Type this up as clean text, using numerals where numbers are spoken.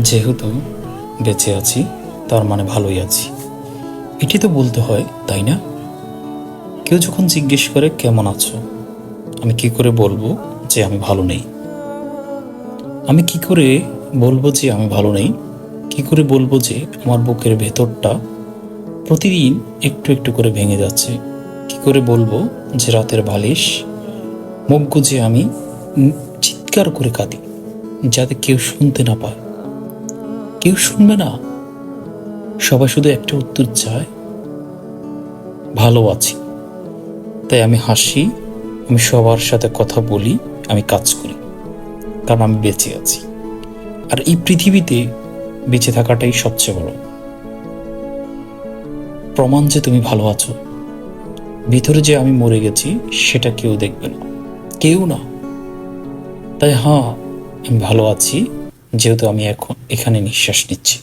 যেহেতু বেঁচে আছি তার মানে ভালোই আছি, এটি তো বলতে হয়, তাই না? কেউ যখন জিজ্ঞেস করে কেমন আছো, আমি কি করে বলবো যে আমি ভালো নেই? আমি কি করে বলবো যে আমি ভালো নেই? কি করে বলবো যে আমার বুকের ভেতরটা প্রতিদিন একটু একটু করে ভেঙে যাচ্ছে? কি করে বলবো যে রাতের বালিশ মুখ গুজে আমি উম, চিৎকার করে কাঁদি, যাতে কেউ শুনতে না পায়? কেউ শুনবে না, সবাই শুধু একটা উত্তর চায়, ভালো আছি। তাই আমি হাসি, আমি সবার সাথে কথা বলি, আমি কাজ করি, কারণ আমি বেঁচে আছি। আর এই পৃথিবীতে বেঁচে থাকাটাই সবচেয়ে বড় প্রমাণ যে তুমি ভালো আছো। ভিতরে যে আমি মরে গেছি সেটা কেউ দেখবে না, কেউ না। তাই হ্যাঁ, আমি ভালো আছি, যেহেতু আমি এখন এখানে নিঃশ্বাস নিচ্ছি।